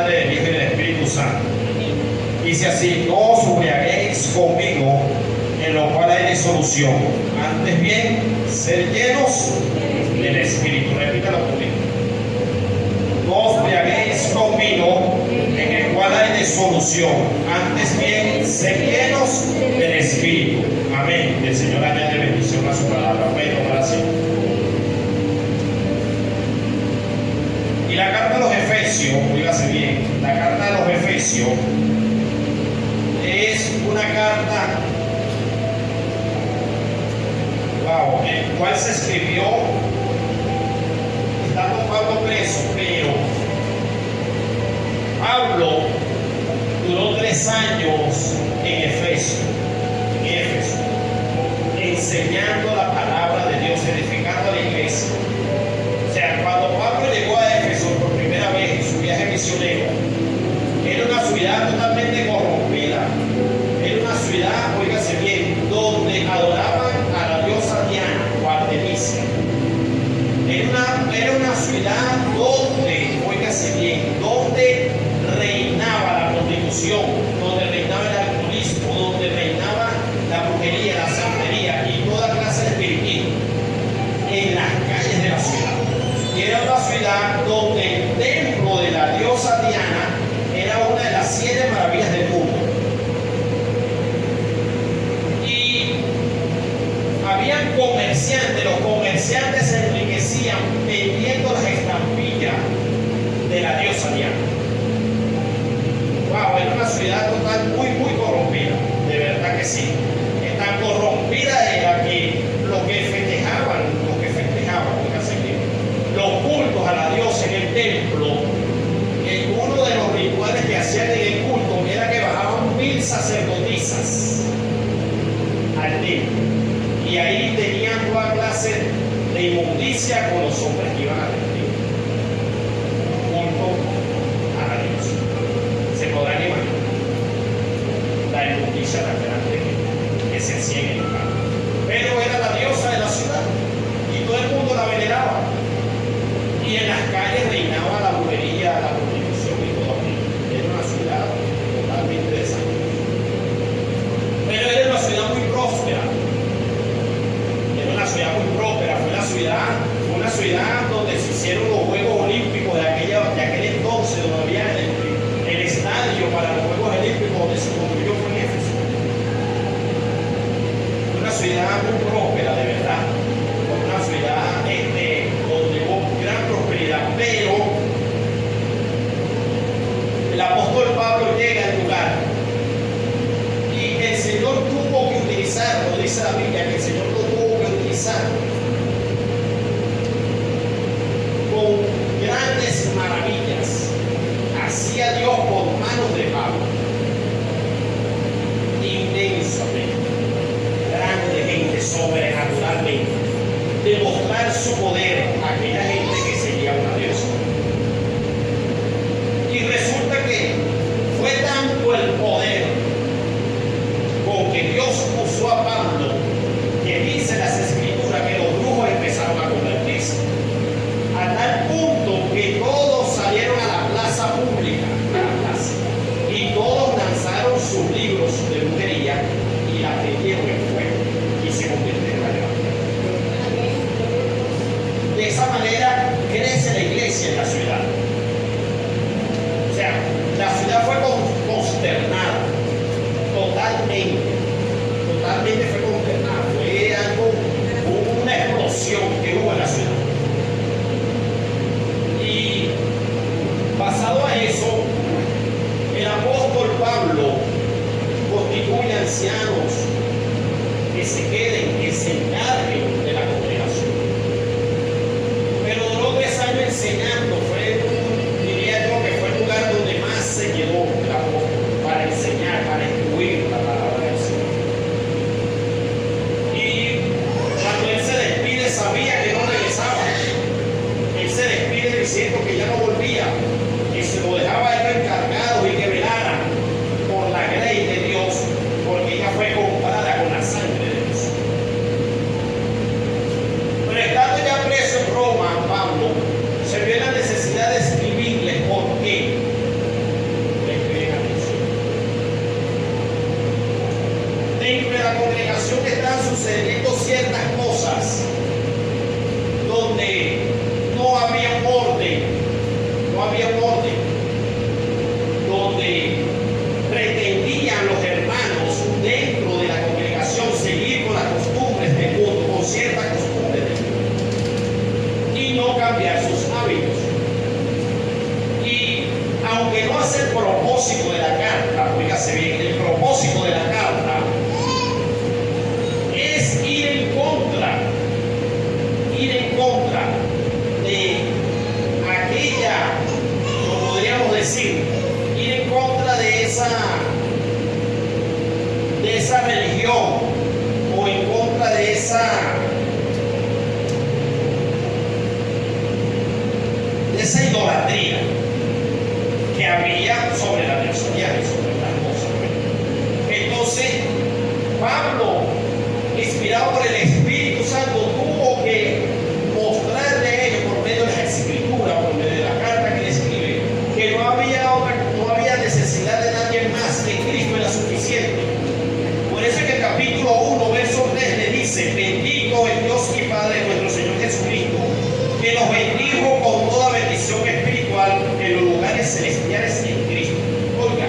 Padre, del Hijo y del Espíritu Santo. Dice así: no os embriaguéis conmigo, en lo cual hay disolución. Antes bien, ser llenos del Espíritu. Repítalo conmigo. No os embriaguéis conmigo, en el cual hay disolución. Antes bien, ser llenos del Espíritu. Amén. El Señor añade bendición a su palabra. Bueno, gracias. Y la carta a los Efesios, dígase bien, la carta a los Efesios es una carta, en cual se escribió estando Pablo preso, pero Pablo duró 3 años en Éfeso, enseñando la palabra de Dios, edificando a la iglesia. O sea, cuando Pablo llegó a Éfeso por primera vez en su viaje misionero, era una ciudad totalmente corrompida. Era una ciudad, óigase bien, donde adoraban a la diosa Diana o Artemisia. Era una ciudad donde, óigase bien, donde reinaba la prostitución, donde reinaba el alcoholismo, donde reinaba la brujería, la santería y toda clase de espiritismo en las calles de la ciudad. Y era una ciudad donde el templo de la diosa Diana era una de las 7 maravillas del mundo. Y habían comerciantes, los comerciantes se enriquecían vendiendo las estampillas de la diosa Diana. Wow, era una ciudad total muy corrompida, de verdad que sí. Tan corrompida era que los que festejaban, los cultos a la diosa en el templo, uno de los rituales que hacían en el culto era que bajaban 1000 sacerdotisas al templo, y ahí tenían toda clase de inmundicia con los hombres que iban al templo. Culto a la diosa. Se podrán imaginar la inmundicia tan grande que se hacía en el lugar. Pero era la diosa de la ciudad y todo el mundo la veneraba. Y en las calles reinaba la brujería, la prostitución y todo aquello. Era una ciudad totalmente desastrada. Pero era una ciudad muy próspera. Era una ciudad muy próspera. Fue una ciudad donde se hicieron los Juegos Olímpicos de aquel entonces, donde había el estadio para los Juegos Olímpicos donde se construyó fue en Éfeso. Una ciudad muy próspera, de verdad. Una ciudad donde hubo gran prosperidad, pero el apóstol Pablo llega al lugar y el Señor tuvo que utilizarlo, dice la Biblia, que el Señor lo tuvo que utilizar con grandes maravillas. Hacía Dios por manos de Pablo, inmensamente, grandemente, sobrenaturalmente, demostrar su poder a aquella gente que seguía a una diosa. Y resulta que fue tanto el poder con que Dios usó a Pablo, que dice las Escrituras que los brujos empezaron a convertirse, a tal punto que todos salieron a la plaza pública, y todos lanzaron sus libros de brujería y la prendieron en fuego y se convirtieron en evangélicos. De esa manera crece la iglesia en la ciudad. O sea, la ciudad fue consternada, totalmente fue consternada. Fue una explosión que hubo en la ciudad. Y basado a eso, el apóstol Pablo constituye ancianos que se queden, que se encarguen de la congregación. Pero duró 3 años enseñando. Diría yo que fue el lugar donde más se quedó el apóstol para enseñar, para instruir la palabra del Señor. Y cuando él se despide, sabía que no regresaba. Él se despide diciendo que ya no volvía, que se lo dejaba a él encargado y que velara por la grey de Dios, porque ella fue comprada con la sangre de Dios. Pero estando ya preso en Roma, Pablo se vio la necesidad de escribirle. ¿Por qué? propósito de la carta, oígase bien, el propósito de la carta es ir en contra de aquella, como podríamos decir, ir en contra de esa religión, o en contra de esa idolatría que había sobre la personalidad y sobre las cosas. Entonces, Pablo, inspirado por el Espíritu Santo, tuvo que mostrarle a ellos por medio de las escrituras, por medio de la carta que le escribe, que no había necesidad de nadie más, que Cristo era suficiente. Por eso en el capítulo 1, verso 3 le dice: bendito el Dios y Padre de nuestro Señor Jesucristo, que nos bendijo con toda bendición espiritual en los lugares celestiales en Cristo. Oiga,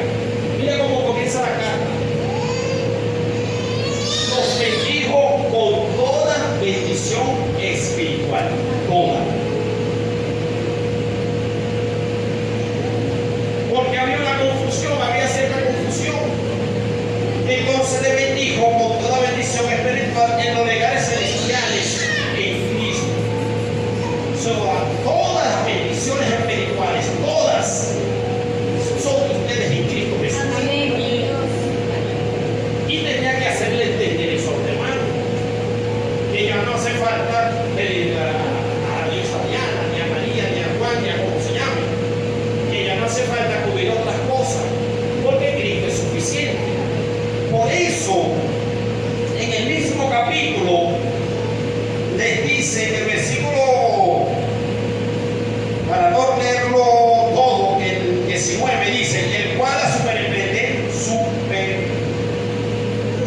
mira cómo comienza la carta. Nos bendijo con toda bendición espiritual. Toda. Porque había una confusión, había cierta confusión. Entonces le bendijo con toda bendición espiritual en los lugares celestiales en Cristo. Todas las bendiciones espirituales, todas, son de ustedes en Cristo Jesús. Y tenía que hacerle entender eso a los hermanos, que ya no hace falta pedir a Diosa Diana, ni a María, ni a Juan, ni a como se llame, que ya no hace falta cubrir otras cosas, porque Cristo es suficiente. Por eso, en el mismo capítulo, les dice en el versículo, para no leerlo todo, el 19 dice: el cual a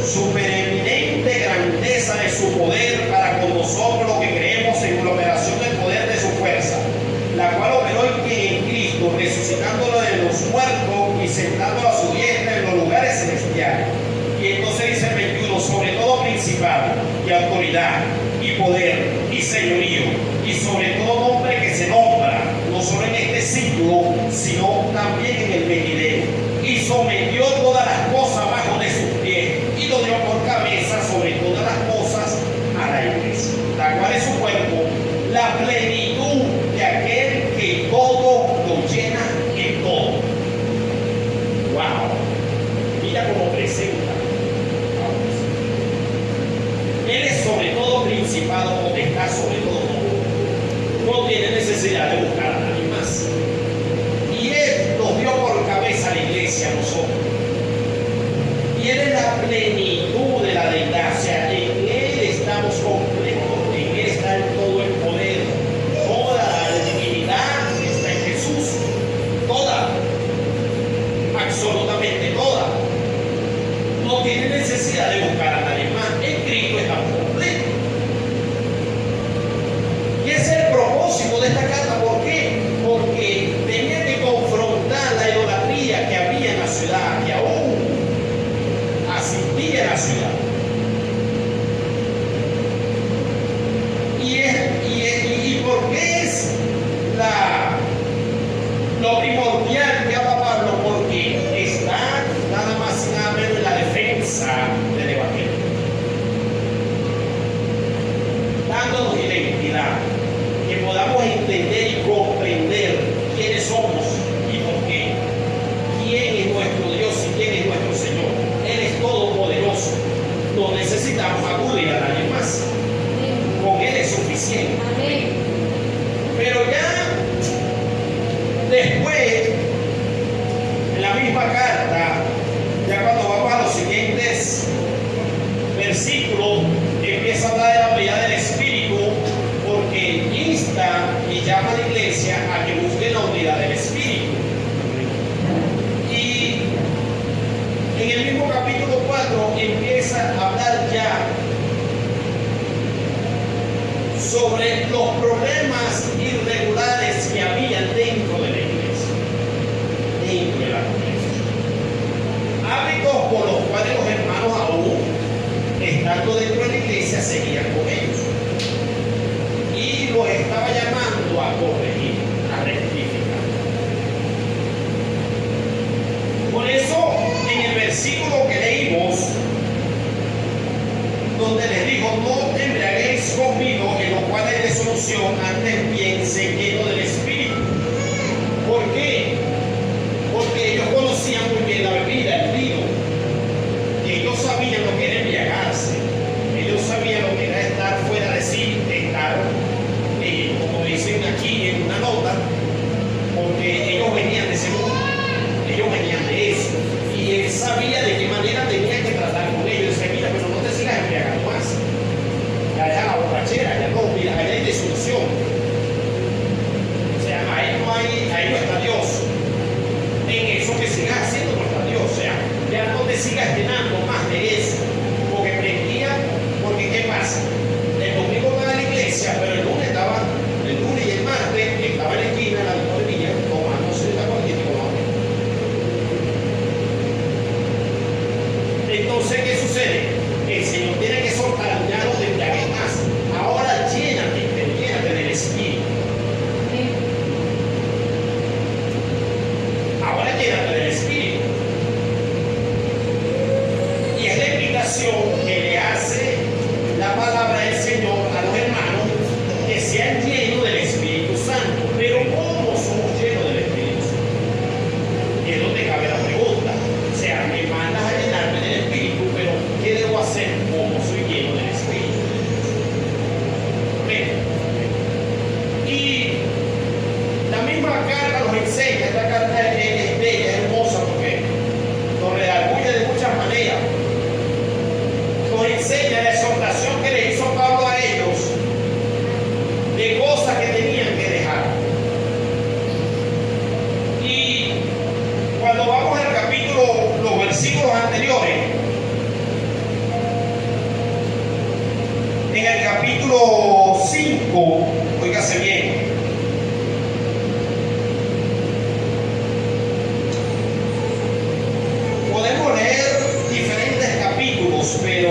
supereminente grandeza de su poder para con nosotros los que creemos en la operación del poder de su fuerza, la cual operó en Cristo, resucitándolo de los muertos y sentándolo a su diestra en los lugares celestiales. Y entonces dice el 21: sobre todo principado y autoridad y poder y señorío, y sobre todo nombre que se nombra, no solo en este siglo, sino también en el venidero. Y sometió todas las cosas bajo de sus pies, y lo dio por cabeza sobre todas las cosas a la iglesia, la cual es su cuerpo, la plenitud de aquel que todo lo llena en todo. ¡Wow! Mira cómo presenta. Él es sobre todo principado, potestad sobre todo. No tiene necesidad de buscar a nadie más. Y Él nos dio por cabeza a la iglesia, a nosotros. Y Él es la plenitud de la deidad. O sea, en Él estamos completos. En Él está en todo el poder. Toda la divinidad está en Jesús. Toda. Absolutamente toda. No tiene necesidad de buscar a nadie más. En Cristo estamos completos. Y ese es el propósito de esta carta. ¿Por qué? Porque tenía que confrontar la idolatría que había en la ciudad, que aún asistía en la ciudad. ¿Y por qué es lo primordial que habla Pablo? Porque está nada más y nada menos en la defensa del Evangelio, dándonos identidad, que podamos entender y comprender quiénes somos y por qué, quién es nuestro Dios y quién es nuestro Señor. Él es todopoderoso, no necesitamos acudir a nadie más, con Él es suficiente. Pero ya después, en la misma carta, ya cuando vamos a los siguientes versículos, empieza a hablar de la unidad del Espíritu, porque insta y llama a la iglesia a que busque la unidad del Espíritu. Y en el mismo capítulo 4 empieza a hablar ya sobre los problemas irregulares que había dentro de la iglesia, dentro de la congregación. Hábitos por los cuales los hermanos aún, estando dentro de la iglesia, seguían con ellos. Y los estaba llamando a corregir, a rectificar. carta nos enseña, esta carta es bella, es hermosa porque nos redarguye de muchas maneras. Nos enseña la exhortación que le hizo Pablo a ellos de cosas que tenían que dejar. Y cuando vamos al capítulo, los versículos anteriores, en el capítulo 5, óigase bien, podemos leer diferentes capítulos, pero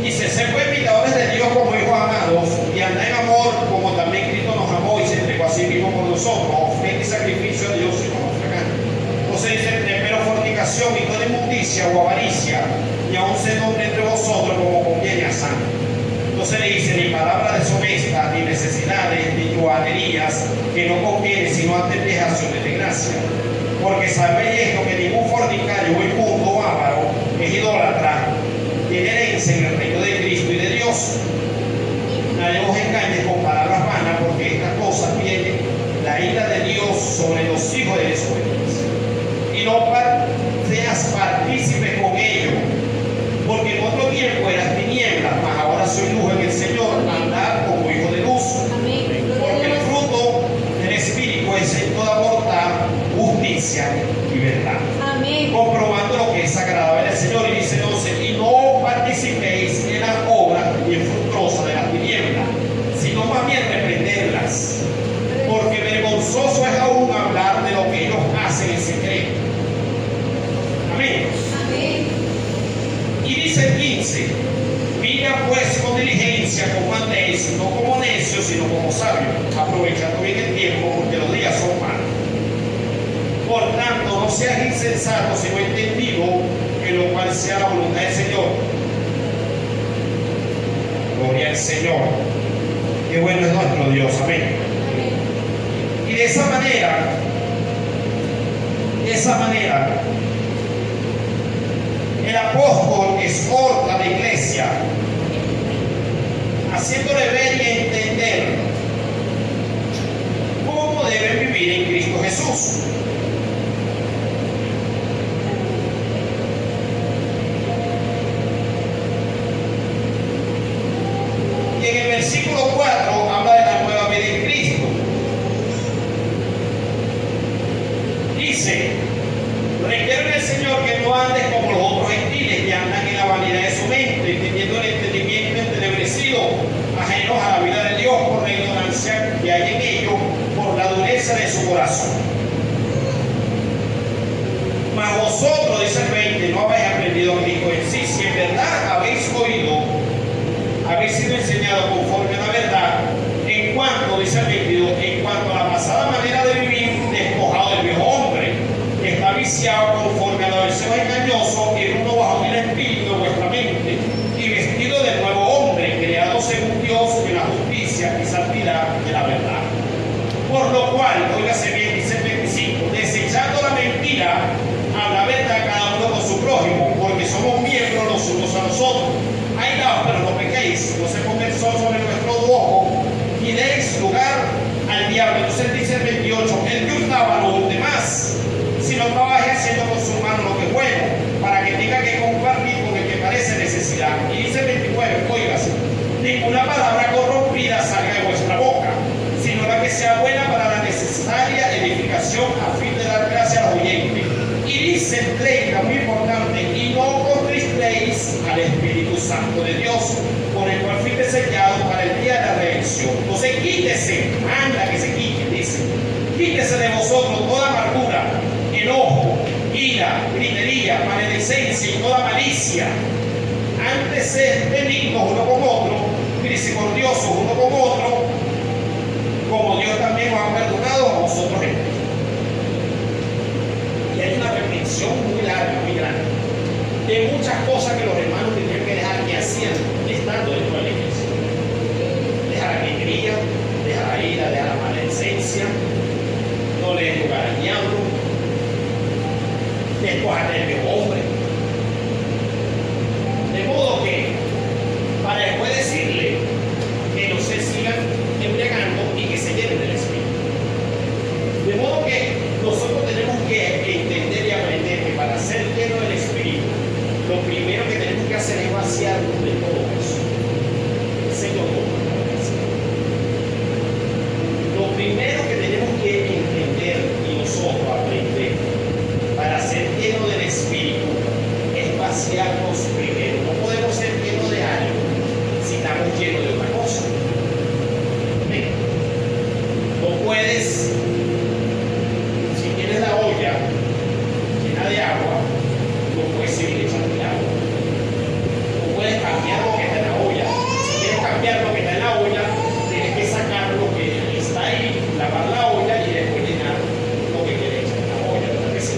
dice: sed pues imitadores de Dios como hijos amados, y andad en amor como también Cristo nos amó y se entregó a sí mismo por nosotros, ofrenda y sacrificio a Dios y no nos fracasa. No se dice pero fornicación y toda inmundicia o avaricia, y aún se nombre entre vosotros como conviene a santo. No se le dice ni palabra deshonesta, ni necesidades, ni truhanerías, que no conviene, sino antes dejaciones de gracia. Porque sabéis esto, que ningún fornicario o inmundo o avaro es idólatra, tiene herencia en el reino de Cristo y de Dios. Nadie os engañe con palabras vanas, porque estas cosas vienen la ira de Dios sobre los hijos de desobediencia. Y no seas partícipe con ellos, porque en otro tiempo eras tinieblas, mas ahora soy luz en el Señor, andad como hijo de luz. Amén. Porque el fruto del Espíritu es en toda bondad, justicia y verdad. Amén. Comprobando lo que es agradable al Señor. Y dice 11: y no participéis en las obras infructuosas de las tinieblas, sino más bien reprenderlas, porque vergonzoso es aún hablar de lo que ellos hacen en secreto. Amén. Amén. Y dice el 15: mira pues con diligencia como andéis, no como necios, sino como sabios, aprovechando bien el tiempo, porque los días son malos. Por tanto, no seas insensato, sino entendido, en lo cual sea la voluntad del Señor. Gloria al Señor. Qué bueno es nuestro Dios. Amén. Y de esa manera, el apóstol exhorta a la iglesia, haciéndole ver y entender cómo deben vivir en Cristo Jesús. Y en el versículo 4 habla de la nueva vida en Cristo. Dice: requiere del Señor que no andes como los otros gentiles, que andan en la vanidad de su mente, teniendo el entendimiento entenebrecido, ajenos a la vida de Dios por la ignorancia que hay en ellos, por la dureza de su corazón. Mas vosotros, dice el 20, no habéis aprendido a Cristo en sí, si en verdad habéis oído, habéis sido enseñados conforme a la verdad, en cuanto, dice el 22, en cuanto a la pasada manera de vivir, despojado del viejo hombre, que está viciado conforme a la versión engañoso, y uno bajo el espíritu de vuestra mente, y vestido del nuevo hombre, creado según Dios en la justicia y santidad de la verdad. Por lo cual, óigase bien, dice el 25, desechando la mentira, a la verdad cada uno con su prójimo, porque somos miembros los unos a los otros. Airaos, pero no pequéis, no se ponga el sol sobre nuestro ojo, y deis lugar al diablo. Entonces dice el 28, el que hurtaba no hurte más, sino trabaje haciendo con su mano lo que es bueno, para que tenga que compartir con el que parece necesidad. Y dice el 29, óigase, ninguna palabra corrompida salga de vuestra boca, sino la que sea buena para la necesaria edificación, a fin de dar gracia a los oyentes. Y dice el 30, muy importante, y no contristéis al Espíritu Santo de Dios, por el cual fuiste sellado para el día de la redención. Entonces quítese, anda que se quite, dice, quítese de vosotros toda amargura, enojo, ira, gritería, maledicencia y toda malicia. Antes sed benignos uno con otro, misericordiosos uno con otro, como Dios también os ha perdonado a vosotros en Cristo. Y hay una reflexión muy larga, muy grande, de muchas cosas que los hermanos tenían que dejar que hacían estando dentro de la iglesia. Dejar la alegría, dejar la ira, dejar la maledicencia, no le des lugar al diablo, despojarte del viejo hombre. De modo que vaciarnos de todo eso. El Señor nos manda a vaciar. Lo primero que tenemos que entender y nosotros aprender para ser llenos del Espíritu es vaciarnos primero. No podemos ser llenos de algo si estamos llenos de otra cosa. ¿Ven? No puedes, si tienes la olla llena de agua, no puedes seguir echando agua. No puedes cambiar lo que está en la olla. Si quieres cambiar lo que está en la olla, tienes que sacar lo que está ahí, lavar la olla y después llenar lo que quieres echar en la olla. ¿Verdad que sí?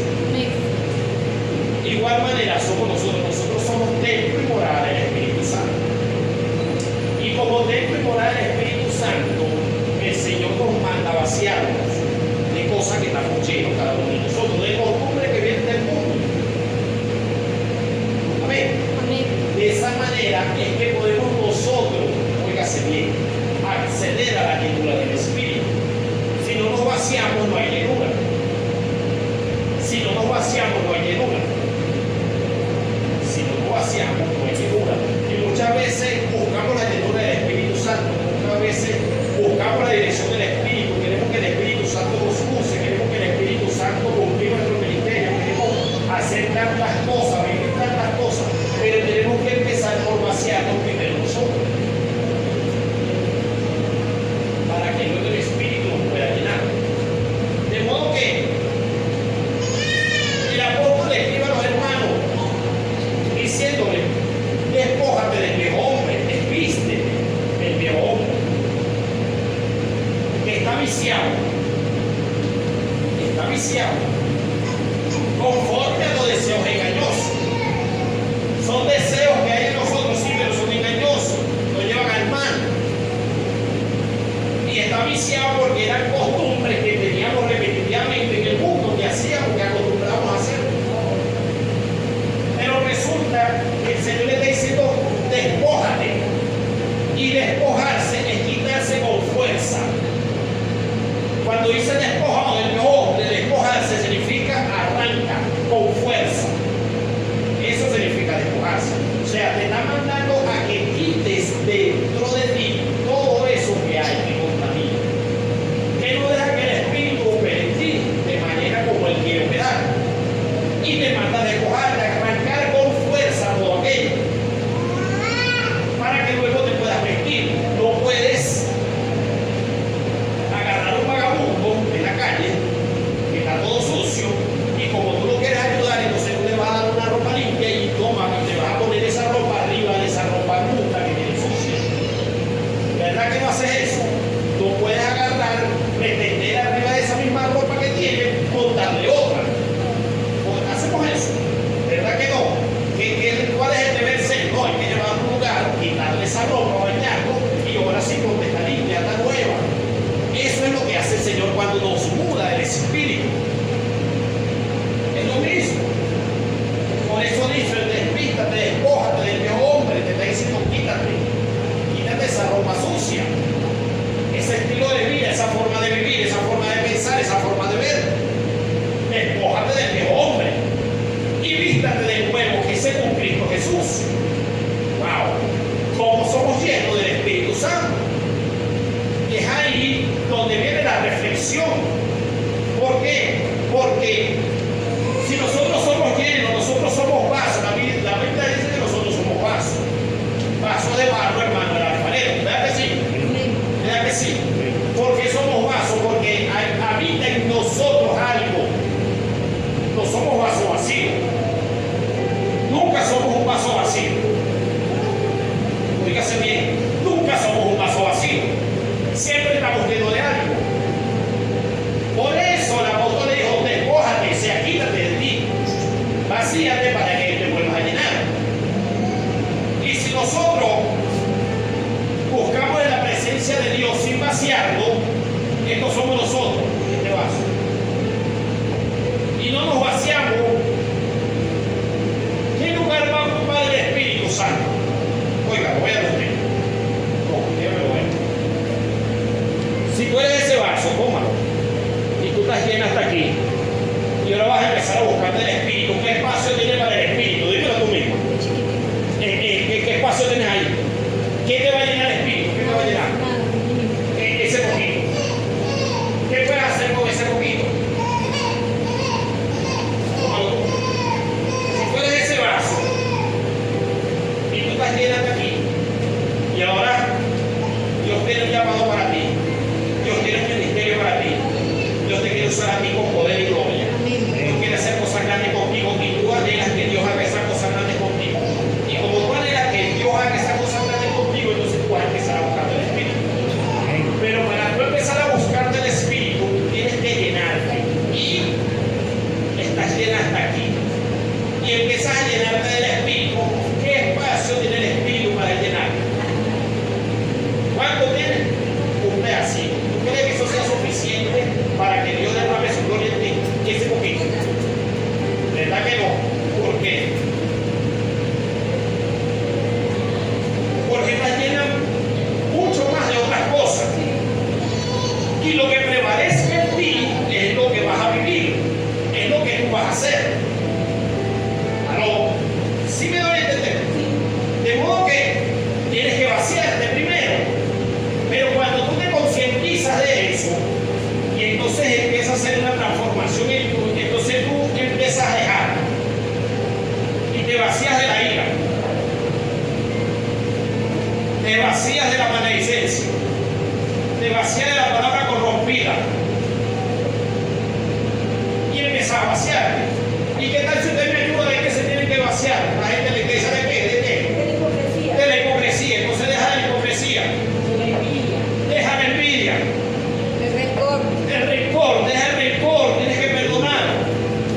De igual manera somos nosotros somos templo y morada del Espíritu Santo. Y como templo y morada del Espíritu Santo, el Señor nos manda a vaciarnos de cosas que estamos llenos cada uno de nosotros, de costumbre que viene del mundo. Amén. De esa manera es que podemos nosotros, óigase bien, acceder a la llenura del Espíritu. Si no nos vaciamos, no hay llenura. Si no nos vaciamos, no hay llenura. Si no nos vaciamos, no hay llenura. Y muchas veces buscamos la llenura del Espíritu Santo, muchas veces buscamos la dirección del Espíritu, queremos que el Espíritu Santo nos use, queremos que el Espíritu Santo cumpla nuestro ministerio, queremos hacer tantas cosas, vivir tantas cosas, pero tenemos que empezar por vaciarnos primero nosotros, para que luego el Espíritu nos pueda llenar. De modo que el apóstol le escribe a los hermanos diciéndole: despójate del viejo hombre, desvístete del viejo hombre que está viciado conforme a los deseos engañosos. Son deseos que hay en nosotros, sí, pero son engañosos, nos llevan al mal. Y está viciado porque eran costumbres que teníamos repetitivamente en el mundo, que hacíamos, que acostumbrábamos a hacer. Pero resulta que el Señor le está diciendo: despójate. Y despojarse es quitarse con fuerza. Cuando dice despojado del hombre, despojarse significa arranca con fuerza. Eso significa despojarse. O sea, te está mandando a que quites dentro de ti todo eso que hay que contamina. Que no deja que el Espíritu opere en ti de manera como Él quiere operar. Y te manda a despojar, a arrancar con fuerza todo aquello, para que luego te puedas vestir. No puedes agarrar un vagabundo en la calle que está todo sucio y como tú lo quieres ayudar, entonces tú le vas a dar una ropa limpia y toma y te vas a poner esa ropa arriba de esa ropa muta que tiene sucia. ¿Verdad que no haces eso? Tú puedes agarrar, pretender arriba de esa misma ropa que tiene, montarle otra. Hacemos eso. ¿Verdad que no? ¿Cuál es el deber ser? No, hay que llevar a un lugar, quitarle esa ropa, bañarlo y ahora sí ponte está limpia, está nueva. Eso es lo que hace el Señor cuando nos muda el Espíritu. Es lo mismo. Por eso dice: desvístate, despójate del viejo hombre. Te está diciendo: quítate esa ropa sucia, ese estilo de vida, esa forma de vivir, esa forma de pensar, esa forma de ver. Despójate del viejo hombre y vístate del nuevo, que es según Cristo Jesús. ¡Wow! ¿Cómo somos llenos del Espíritu Santo? Es ahí donde viene la reflexión. ¿Por qué? Porque si nosotros somos llenos, nosotros somos vasos. La Biblia dice que nosotros somos vasos. Vasos de barro, hermano, del alfarero. ¿Verdad que sí? ¿Verdad que sí? ¿Por qué somos vasos? Porque habita en nosotros algo. No somos vasos vacíos. Nunca somos un vaso vacío. Dígase bien, nunca somos un vaso vacío. Siempre estamos llenos de algo. Por eso el apóstol le dijo: despójate, o sea, quítate de ti, vacíate para que te vuelvas a llenar. Y si nosotros buscamos en la presencia de Dios sin vaciarlo, estos somos nosotros, este vaso. Y no nos vaciamos, ¿qué lugar va a ocupar el Espíritu Santo? Oiga, lo voy a usted. No, usted me lo ve. Si tú eres ese vaso, cómalo. Y tú estás llena hasta aquí. Y ahora vas a empezar a buscar del Espíritu. ¿Qué espacio tiene para el Espíritu? Dímelo tú mismo. ¿Qué espacio tienes ahí? ¿Qué te va a llenar el espíritu? ¿Qué te va a llenar? Ese poquito. ¿Qué puedes hacer con ese poquito? Tómalo tú. Si tú eres ese vaso y tú estás llena hasta aquí, y ahora Dios tiene un llamado para ti, Dios tiene un ministerio para ti, Dios te quiere usar a ti con poder y gloria. Dios quiere hacer cosas grandes contigo y tú anhelas que Dios haga esas cosas grandes contigo. Y como tú anhelas que Dios haga esas cosas grandes contigo, entonces tú vas a empezar a buscar el Espíritu. Pero para tú empezar a buscar del Espíritu, tienes que llenarte. Y estás llena hasta aquí. Y empiezas a llenarte del Espíritu. ¿Qué espacio tiene el Espíritu para llenarte? ¿Cuánto tiene? Un pedacito. ¿Tú crees que eso sea suficiente para que Dios derrame su gloria en ti? Y ese poquito. ¿Verdad que no? ¿Por qué? Porque estás llena mucho más de otras cosas. Y lo que prevalezca en ti es lo que vas a vivir, es lo que tú vas a hacer. ¿Aló? ¿Sí me doy a entender? De modo que tienes que vaciarte primero. Pero cuando tú te concientizas de eso, y entonces empieza a hacer una transformación en tu, entonces tú empiezas a dejar y te vacías de la ira, te vacías de la maledicencia, te vacías de la palabra corrompida y empiezas a vaciarte. ¿Y qué tal si usted me ayuda de que se tienen que vaciar? La gente le dice, ¿de qué? ¿De qué? De la hipocresía. De la hipocresía. Entonces deja la hipocresía, De la envidia. deja la envidia, El rencor. el rencor, deja el rencor, tienes que perdonar.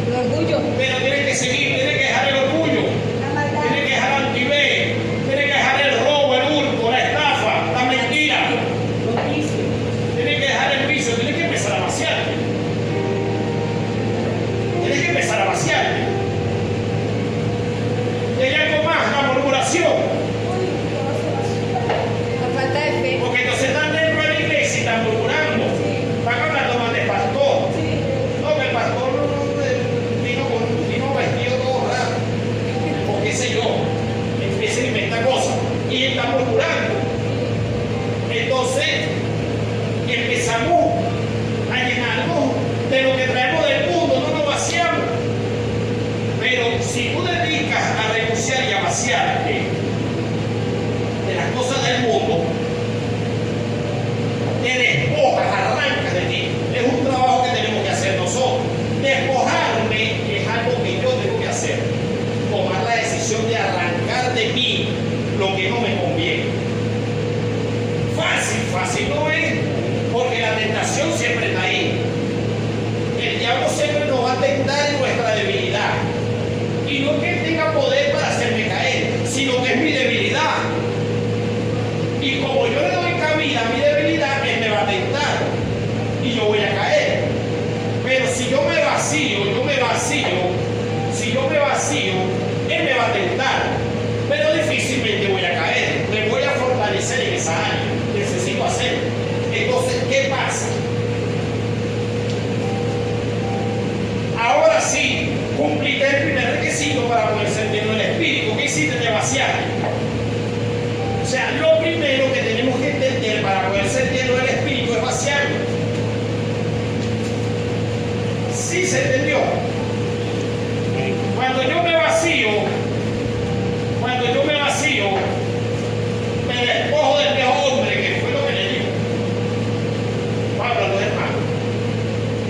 El orgullo. Pero tienes que seguir, tienes que dejar el orgullo, La maldad. tienes que dejar el altivez, tienes que dejar el robo, el hurto, la estafa, la mentira, Los vicios. tienes que dejar el vicio, tienes que empezar a vaciarte. Tienes que empezar a vaciarte. Y hay algo más, la murmuración, La falta de fe. porque entonces están dentro de la iglesia y están murmurando, están hablando más de pastor. Sí. No, que el pastor vino vestido todo raro, o qué sé yo, empieza a inventar cosas y está murmurando. Entonces empezamos a llenarnos de lo que traemos del mundo, no nos vaciamos. Pero si tú dedicas a renunciar y a vaciarte de las cosas del mundo, te despojas, arrancas de ti. Es un trabajo que tenemos que hacer nosotros. Despojarme es algo que yo tengo que hacer. Tomar la decisión de arrancar de mí lo que no me conviene. Fácil, fácil no es, porque la tentación siempre está ahí. El diablo siempre nos va a tentar en nuestra debilidad. Y no que tenga poder para hacerme caer, sino que es mi debilidad. Y como yo le doy cabida a mi debilidad, él me va a tentar. Y yo voy a caer. Pero si yo me vacío, si yo me vacío, él me va a tentar. Pero difícilmente voy a caer. Me voy a fortalecer en esa área. Necesito hacerlo. Entonces, ¿qué pasa? Ahora sí, cumpliste el primer requisito para poder ser lleno del Espíritu. ¿Qué hiciste? Te vaciaste. O sea, lo primero que tenemos que entender para poder ser lleno del Espíritu es vaciarlo. ¿Sí se entendió? Cuando yo me vacío, me despojo del viejo hombre, que fue lo que le dijo Pablo a los hermanos,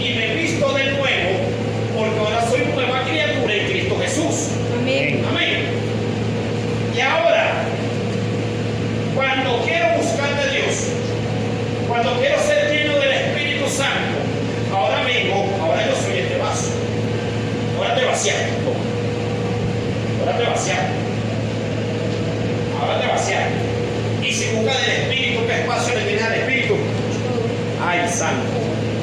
y me visto de nuevo, porque ahora soy nueva criatura en Cristo Jesús. Amén. Amén. Y ahora, cuando quiero buscar de Dios, cuando quiero ser lleno del Espíritu Santo, ahora yo soy este vaso. Ahora te vaciaste. Ahora te vaciaste. Ahora te vaciaste. Y si buscas del Espíritu, ¿qué espacio le tienes al Espíritu? Ay, santo.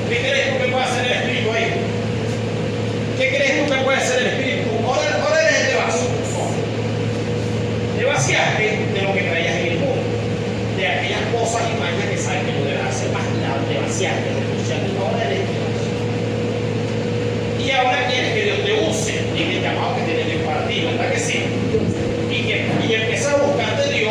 ¿Qué crees tú que puede hacer el Espíritu ahí? ¿Qué crees tú que puede hacer el Espíritu? Ahora eres este vaso. Te vaciaste de lo que traías en el mundo, de aquellas cosas y mañas que sabes que no debes hacer más. Te vaciaste, renunciaste. Ahora eres este vaso. Y ahora quieres que Dios te use en el llamado que tiene Dios para ti, ¿verdad que sí? Y empiezas a buscar de Dios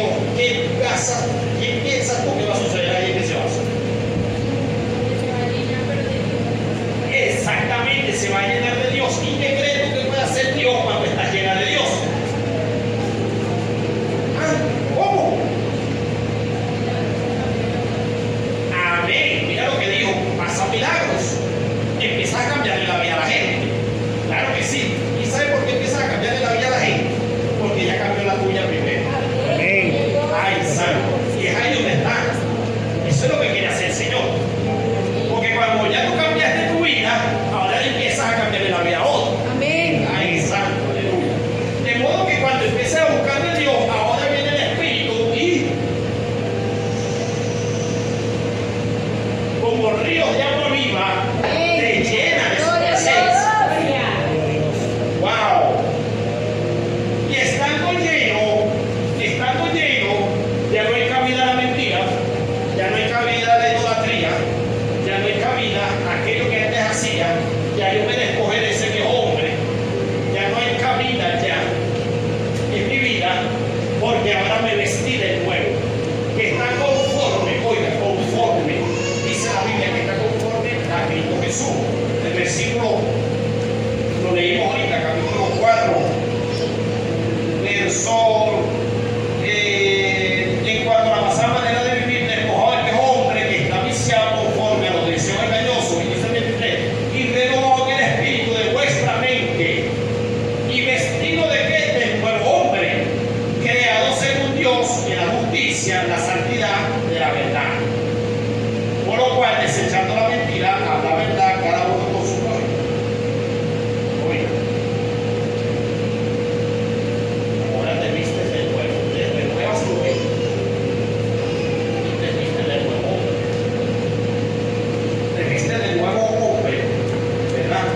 ahora me vestí de nuevo, que está conforme, oiga, conforme, dice la Biblia que está conforme a Cristo Jesús. El versículo, lo leímos ahorita, capítulo 4, verso, en cuanto a la pasada manera de vivir, despojado del viejo hombre que está viciado conforme a los deseos engañosos, y dice 23, y renovado en el espíritu de vuestra mente, y vestido de qué? Del nuevo hombre, creado según Dios en la justicia, la santidad de la verdad. Por lo cual, desechando la mentira, habla la verdad cada uno con su gloria. Oiga, ahora te vistes de nuevo, te renuevas tu mente y te vistes de nuevo hombre. Te vistes de nuevo hombre, ¿verdad?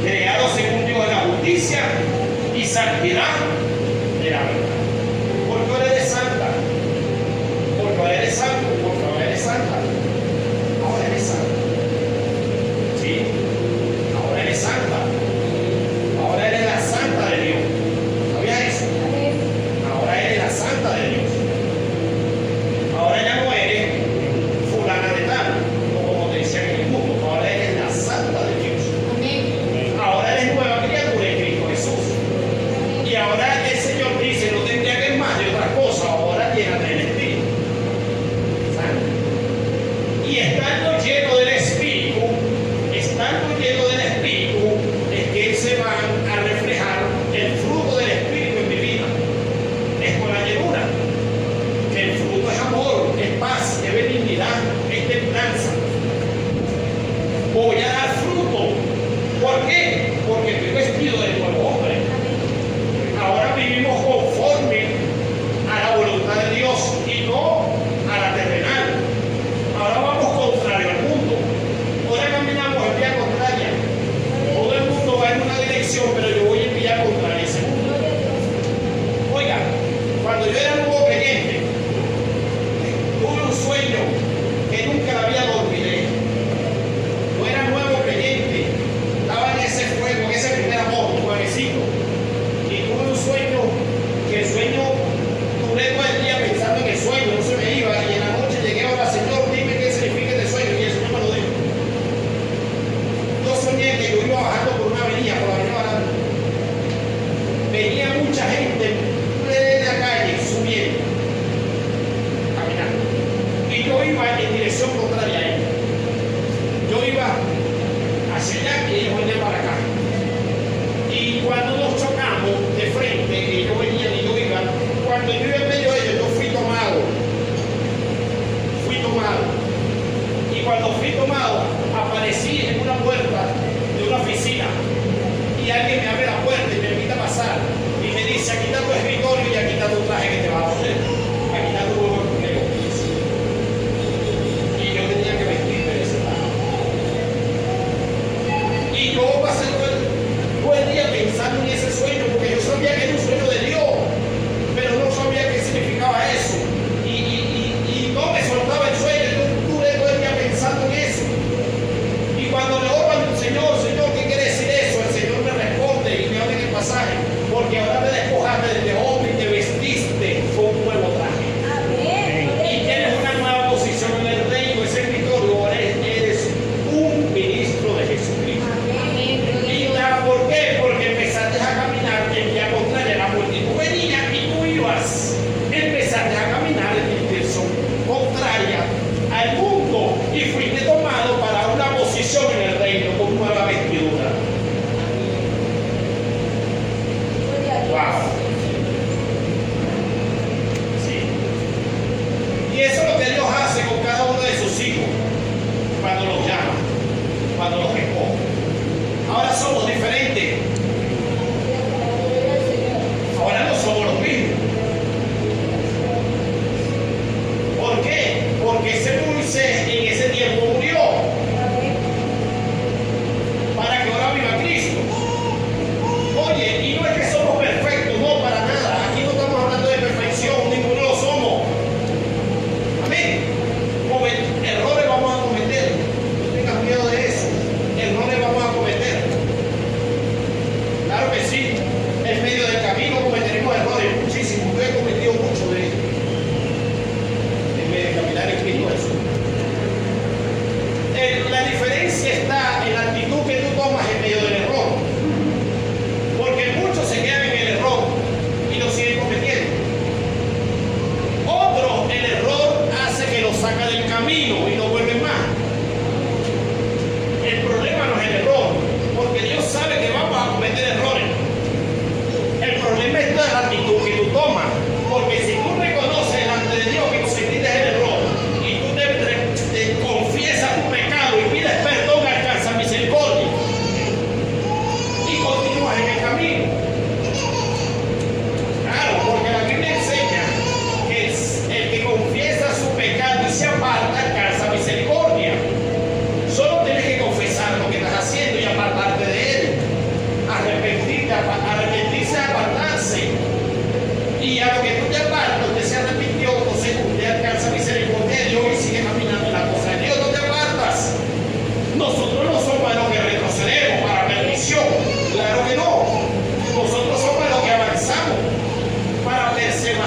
Creado según Dios en la justicia y santidad de la verdad. Porque ahora eres santa, porque ahora eres santo, porque ahora eres santa, ahora eres santo.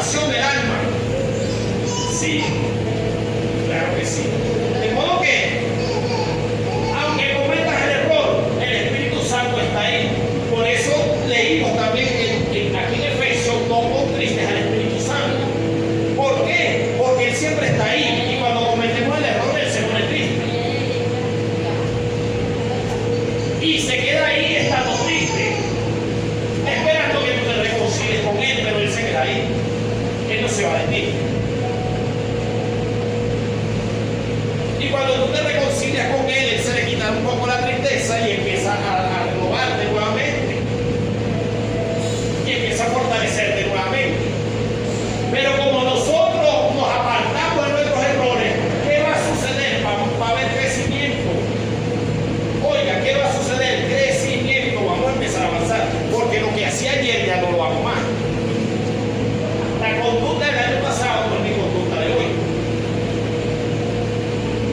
transformación del alma. Sí, claro que sí. De modo que, aunque cometas el error, el Espíritu Santo está ahí. Por eso leímos también aquí en Efesios, no contristes al Espíritu Santo. ¿Por qué? Porque Él siempre está ahí. Y cuando cometemos el error, Él se pone triste. Y se queda ahí estando triste, esperando que tú te reconcilies con Él, pero Él se queda ahí. Él no se va de ti. Y cuando tú te reconcilias con Él, Él se le quita un poco la tristeza y empieza a renovarte nuevamente. Y empieza a fortalecerte nuevamente. Pero como nosotros nos apartamos de nuestros errores, ¿qué va a suceder? Va a haber crecimiento. Oiga, ¿qué va a suceder? Crecimiento. Vamos a empezar a avanzar. Porque lo que hacía ayer ya no lo hago más. La conducta del año pasado no es mi conducta de hoy.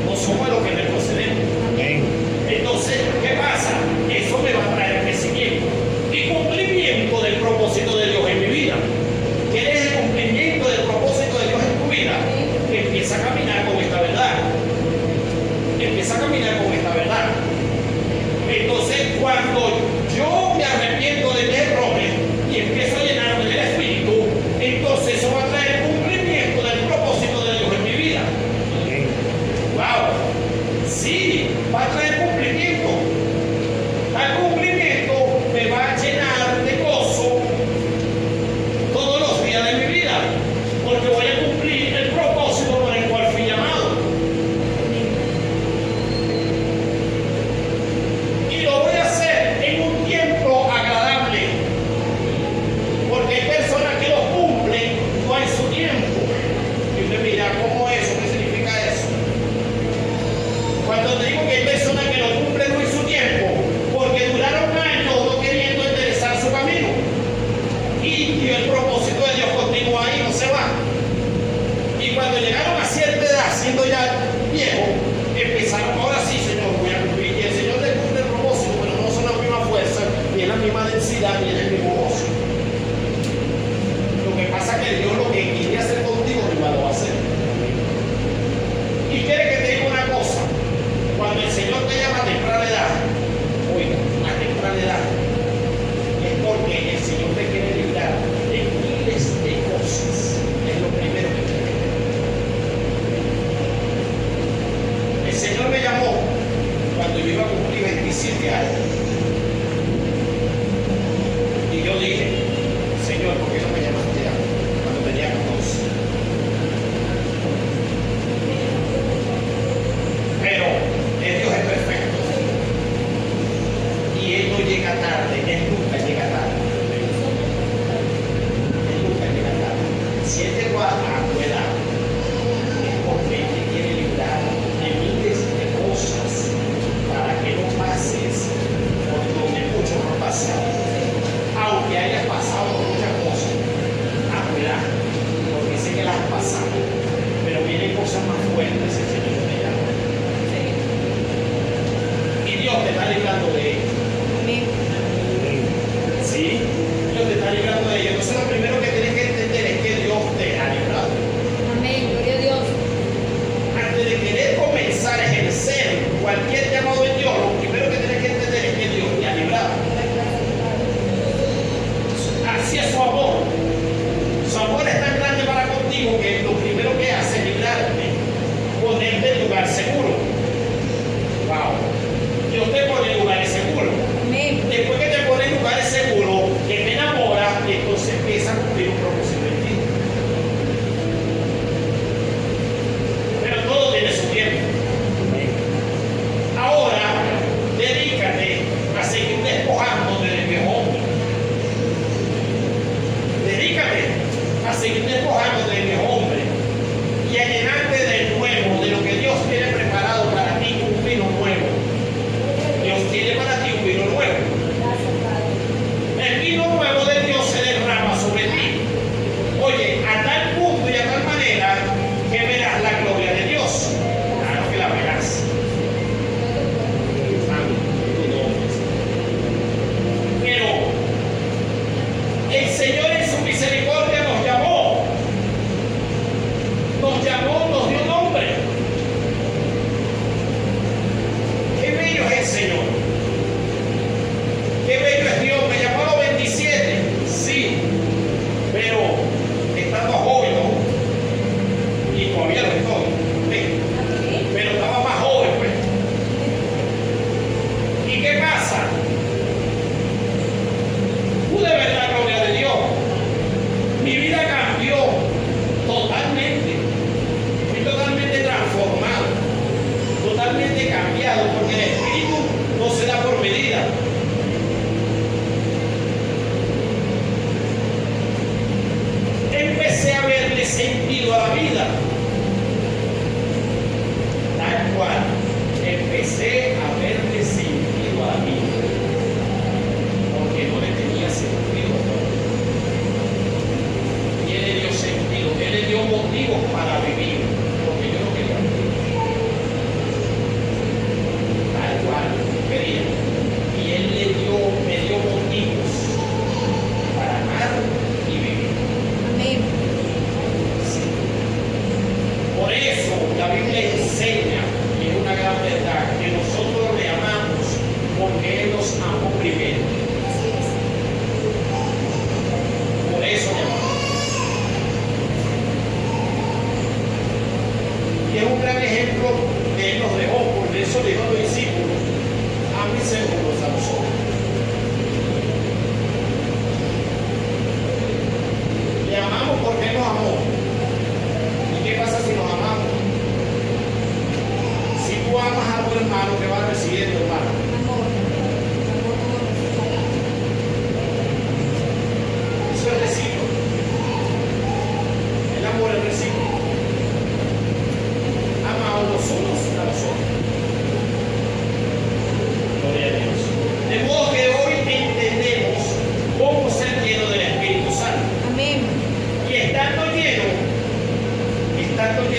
No somos los que retrocedemos. Entonces, ¿qué pasa? Eso me va a traer crecimiento y cumplimiento del propósito de Dios en mi vida. ¿Quieres el cumplimiento del propósito de Dios en tu vida? Empieza a caminar con esta verdad. Empieza a caminar con esta verdad. Entonces, cuando yo me arrepiento de mis errores y empiezo a llenarme del Espíritu, entonces eso va a traer cumplimiento del propósito de Dios en mi vida. ¡Wow! Sí, va a traer cumplimiento. Al cumplimiento me va a llenar de gozo todos los días de mi vida, porque voy a cumplir el propósito por el cual fui llamado. Y lo voy a hacer en un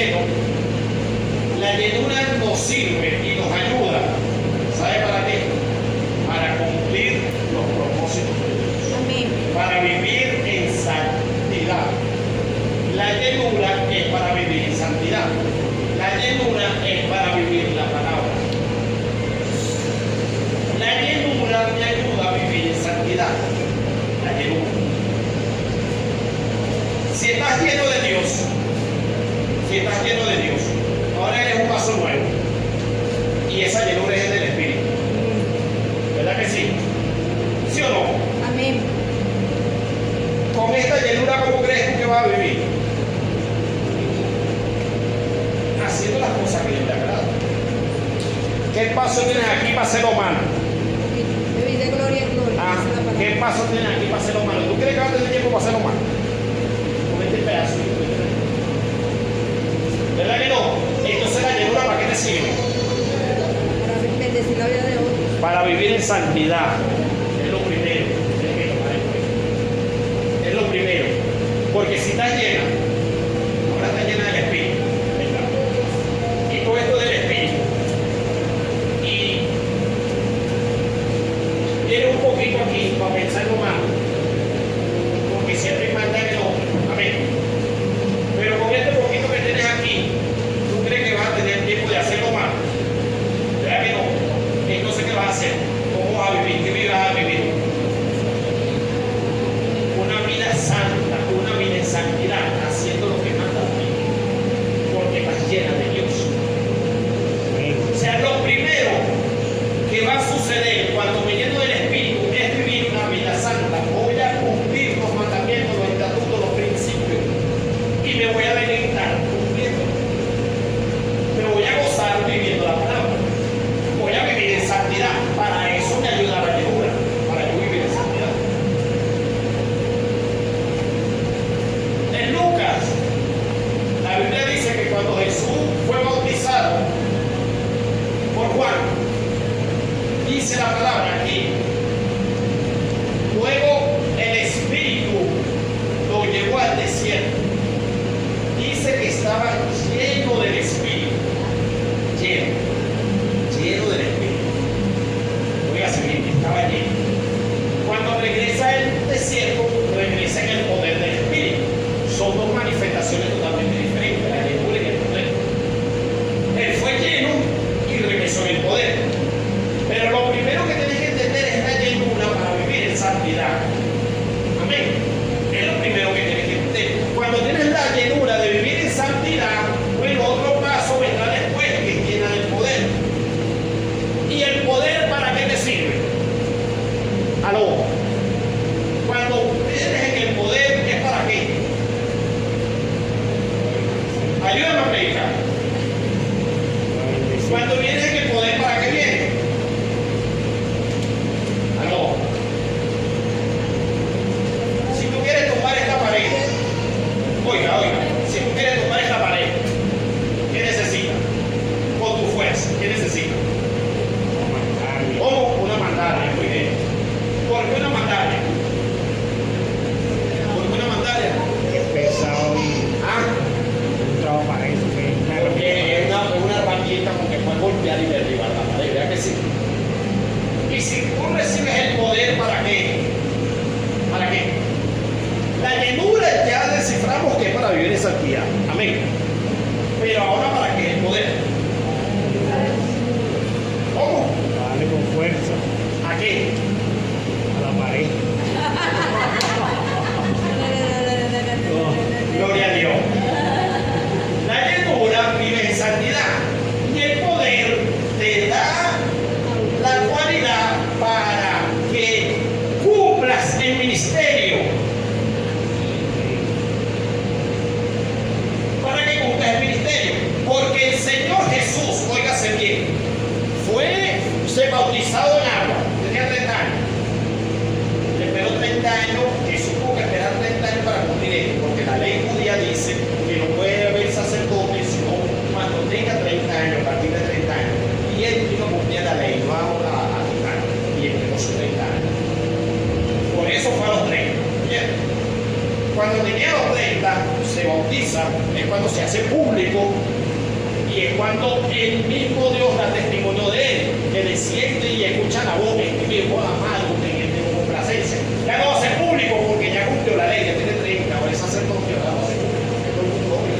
lleno, la llenura nos sirve y nos ayuda. ¿Sabe para qué? Para cumplir los propósitos de Dios. Amén. Para vivir en santidad. La llenura es para vivir en santidad. La llenura es para vivir la palabra. La llenura me ayuda a vivir en santidad. La llenura. Si estás lleno de Dios, ahora eres un paso nuevo. Y esa llenura es del Espíritu. ¿Verdad que sí? ¿Sí o no? Amén. Con esta llenura, ¿cómo crees tú que vas a vivir? Haciendo las cosas que Dios le agrada. ¿Qué paso tienes aquí para ser humano? Vivir de gloria en gloria. Ah, Esa es la palabra. ¿qué paso tienes aquí para ser humano? ¿Tú crees que vas a tener tiempo para ser humano? Con este pedazo. ¿Verdad que no? Entonces la llenura, ¿para qué te sirve? Para bendecir la vida de otros. Para vivir en santidad. Es lo primero. Tienes que tomar en cuenta. Es lo primero. Porque si estás llena, ahora estás llena del Espíritu. ¿Verdad? Y todo esto del Espíritu. Y tienes un poquito aquí para pensar lo malo. Porque siempre hay maldad en el hombre. Amén. Pero con este poquito que tienes aquí, ¿tú crees que vas a tener tiempo de hacer lo malo? ¿Verdad que no? Entonces, ¿qué vas a hacer? ¿Cómo vas a vivir? ¿Qué vida vas a vivir? Una vida santa, una vida en santidad, haciendo lo que manda Dios, porque estás llena de Dios. O sea, lo primero que va a suceder cuando me lleno del Espíritu es vivir una vida santa. Voy a cumplir los mandamientos, los estatutos, los principios, y me voy a deleitar cumpliendo. Me voy a gozar viviendo la palabra. Voy a vivir en santidad. Para eso me ayuda la llenura, para yo vivir en santidad. En Lucas, la Biblia dice que cuando Jesús fue bautizado por Juan, dice la palabra aquí, luego el Espíritu lo llevó al desierto. Dice que estaba lleno del Espíritu. Lleno del Espíritu. Oiga, bien, estaba lleno. Cuando regresa al desierto, regresa en el poder del Espíritu. Son dos manifestaciones totalmente diferentes, la llenura y el poder. Él fue lleno y regresó en el poder. Pero lo primero que tienes que entender es la llenura para vivir en santidad. Amén. Es lo primero que tienes que entender. Cuando tienes la llenura de vivir en santidad, bueno, otro paso vendrá después, que es llena del poder. ¿Y el poder para qué te sirve? Aló. Cuando eres en el poder, ¿es para qué? Ayúdame a predicar. Cuando vienes en el poder, ¿para qué viene? Aló. Si tú quieres tomar esta pared, oiga, si tú quieres tomar esta pared, ¿qué necesitas? Con tu fuerza, ¿qué necesitas? ¿Cómo? Una mandaria, muy bien. ¿Por qué una mandaria? ¿Por qué una mandaria? Es pesado y Ah, un trabajo para eso. porque es una herramienta con que puedes golpear y derribar la pared, ¿verdad que sí? Y si tú recibes el poder, ¿para qué? ¿Para qué? La llenura ya desciframos que es para vivir en santidad. Amén. Pero ahora, ¿para qué el poder? ¿Cómo? Darle con fuerza ¿A qué? a la pared. Gloria a Dios. La llenura vive en santidad. Y el poder te da la cualidad para que cumplas el ministerio. Para que cumplas el ministerio. Porque el Señor Jesús, óigase bien, se bautizado en agua, tenía 30 años. Le esperó 30 años, Jesús tuvo que esperar 30 años para cumplir esto, porque la ley judía dice que no puede haber sacerdote sino cuando tenga 30 años, a partir de 30 años. Y él no cumplía la ley, no a quitar, y esperó sus 30 años. Por eso fue a los 30. ¿Bien? Cuando tenía los 30, se bautiza comienza, es cuando se hace público y es cuando el mismo Dios da testimonio de él, que desciende y escucha la voz de este viejo amado en complacencia. Ya no va a ser público porque ya cumplió la ley, ya tiene 30, ahora es sacerdote, ahora va a ser público, que todo el mundo lo ve.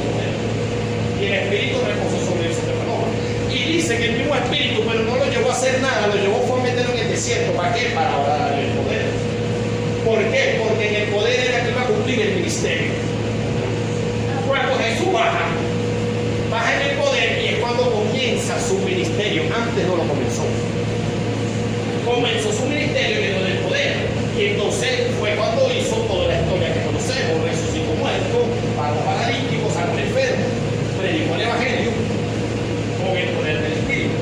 Y el Espíritu reposó sobre él, sobre Manoah. Y dice que el mismo Espíritu, pero no lo llevó a hacer nada, lo llevó fue a meterlo en el desierto. ¿Para qué? Para darle el poder. ¿Por qué? Porque en el poder era que iba a cumplir el ministerio. Cuando Jesús baja en el poder y es cuando comienza su ministerio. Antes no lo comenzó. Comenzó su ministerio y le dio el poder. Y entonces fue cuando hizo toda la historia que conocemos. Resucitó muerto, pagó paralíticos, sacó enfermo, predicó el evangelio con el poder del Espíritu.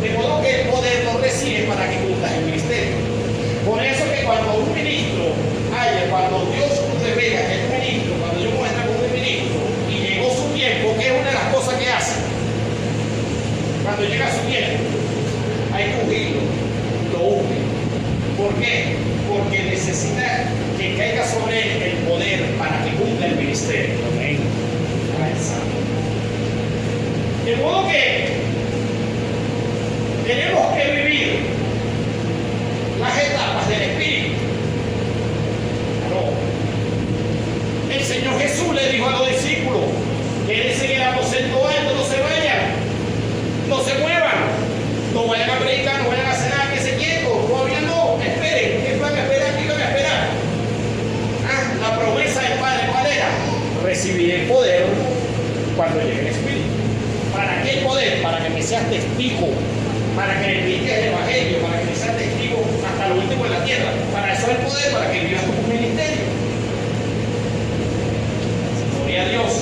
De modo que el poder no recibe para que cumplas el ministerio. Por eso que cuando un ministro, cuando Dios revela que es ministro, cuando Dios muestra como un ministro y llegó su tiempo, que es una de las cosas que hace, cuando llega su tiempo, hay que ungirlo, lo unge. ¿Por qué? Porque necesita que caiga sobre él el poder para que cumpla el ministerio. Amén. De modo que tenemos que vivir las etapas del Espíritu. No. El Señor Jesús le dijo a los discípulos: quédense en el aposento alto, no se vayan, no se muevan, no vayan a predicar, no vayan a hacer nada, que se quietos, todavía no, esperen. ¿Qué van a esperar? ¿Qué van a esperar? La promesa del Padre, ¿cuál era? Recibir el poder cuando llegue el Espíritu. ¿Para qué el poder? Para que me seas testigo, para que le prediques el Evangelio, para que me seas testigo hasta lo último en la tierra. Para eso es el poder, para que vivas tu ministerio. Gloria a Dios.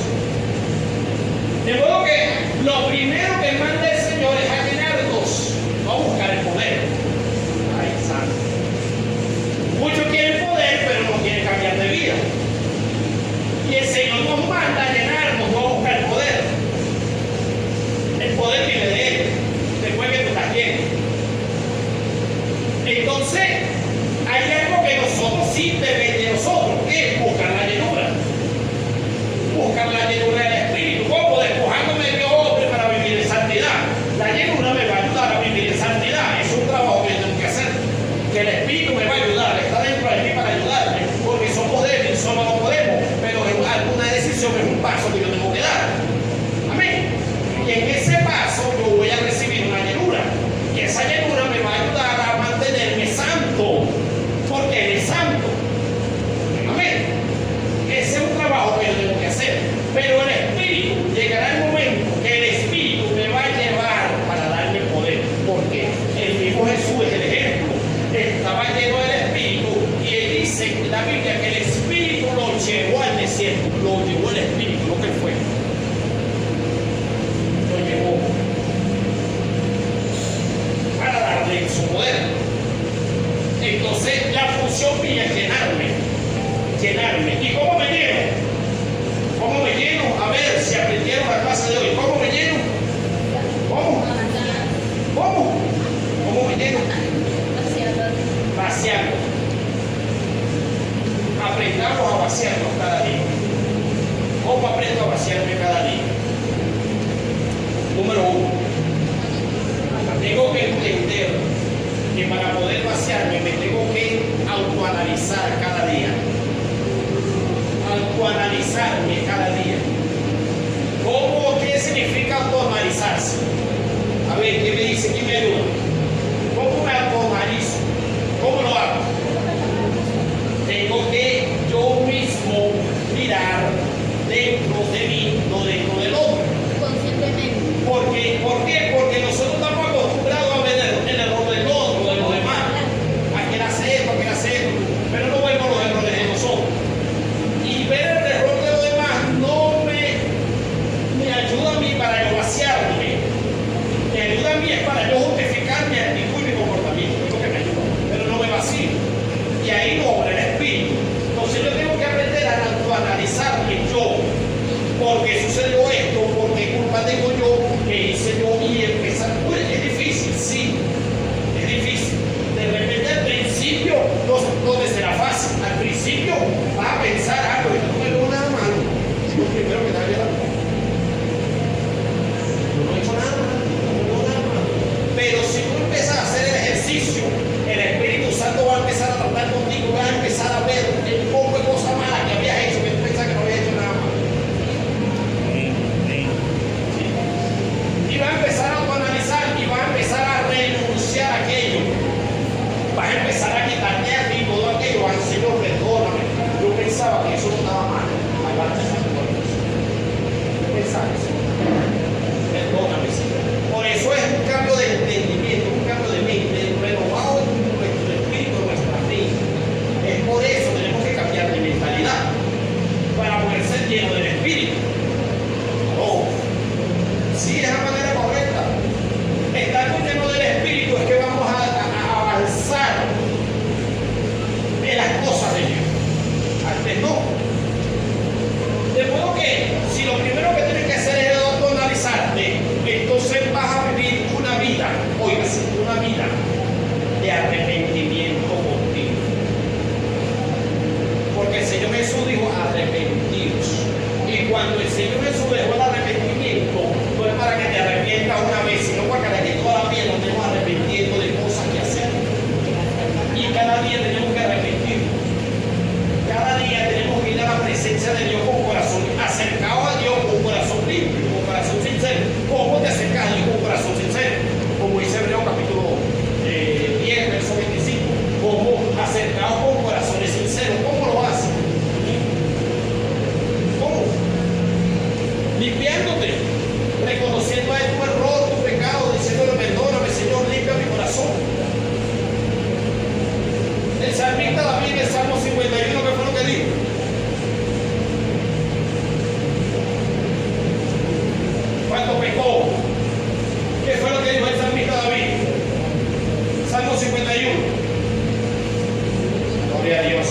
De modo que lo primero que manda el Señor es a llenarnos, no a buscar el poder. Ay, santo. Muchos quieren poder, pero no quieren cambiar de vida. Y el Señor nos manda a llenarnos, no a buscar el poder. El poder viene de Él, después que tú estás lleno. Entonces, hay algo que nosotros sí debemos de nosotros, que es buscar la llenura. Buscar la llenura del Espíritu. ¿Cómo? Despojándome de hombre para vivir en santidad. La llenura me va a ayudar a vivir en santidad. Es un trabajo que yo tengo que hacer. Que el Espíritu me va a ayudar, está dentro de mí para ayudarme. Porque somos débiles, solo no podemos. Pero alguna decisión es un paso que yo tengo que dar. Amén. Y en ese paso yo voy a recibir una llenura. Y esa llenura me va a ayudar a mantenerme santo. Porque Él es santo. Amén. Ese es un trabajo que yo tengo que hacer. Pero el Espíritu, llegará el momento que el Espíritu me va a llevar para darme poder. Porque el mismo Jesús es el ejemplo. Estaba lleno del Espíritu y Él dice en la Biblia que el Espíritu lo llevó al desierto. Lo llevó el Espíritu, lo que fue. Lo llevó para darle su poder. Entonces la función mía es llenarme. ¿Y cómo me lleno? ¿Cómo me lleno? A ver si aprendieron la clase de hoy. ¿Cómo me lleno? ¿Cómo? ¿Cómo me lleno? Vaciando. Aprendamos a vaciarnos cada día. ¿Cómo aprendo a vaciarme cada día? Número 1. Tengo que entender que para poder vaciarme me tengo que autoanalizar cada día. Autoanalizarme cada día. ¿Qué significa autoanalizarse? A ver, ¿qué me dice? ¿Quién me ayuda? ¿Cómo me autoanalizo? ¿Cómo lo hago? Tengo que yo mismo mirar dentro de mí, no dentro del otro. Conscientemente. ¿Por qué? Porque nosotros estamos acostumbrados a ver el error del otro, de los demás. ¿A quién hace esto? Pero no vemos los errores de nosotros. Y ver el error de los demás no me ayuda a mí para yo vaciarme. Me ayuda a mí es para yo justificar Señor Jesús dejó el arrepentimiento no es para que te arrepientas una vez, sino para que toda la vida nos estemos arrepintiendo de cosas que hacemos. Y cada día tenemos que arrepentirnos. Cada día tenemos que ir a la presencia de Dios con corazón acercado a Dios, con corazón limpio, con corazón sincero. ¿Cómo te acercas a Dios con corazón sincero? Como dice Hebreo capítulo 10, verso 25. ¿Cómo acercado con corazones sinceros? ¿Cómo lo haces? ¿Cómo? Limpiándote, reconociendo a tu error, tu pecado, diciéndole perdóname, Señor, limpia mi corazón. El salmista David en el Salmo 51, ¿qué fue lo que dijo? Cuando pecó, ¿qué fue lo que dijo el salmista David? Salmo 51. Gloria a Dios.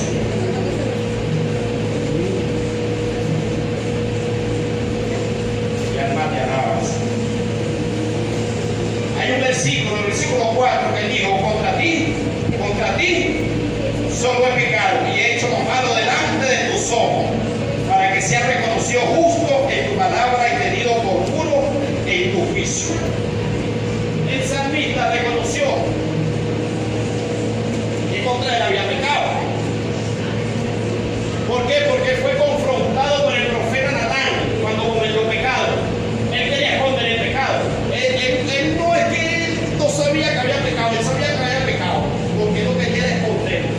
Mi alma te alabas. Hay un versículo, el versículo 4, que dijo, contra ti, solo he pecado y he hecho lo malo delante de tus ojos, para que seas reconocido justo en tu palabra y tenido por puro en tu juicio. El salmista reconoció que contra él había pecado. ¿Por qué? Porque fue confrontado por el profeta Natán cuando cometió pecado. Él quería esconder el pecado. Él no es que él no sabía que había pecado, él sabía que había pecado, porque no quería esconderlo.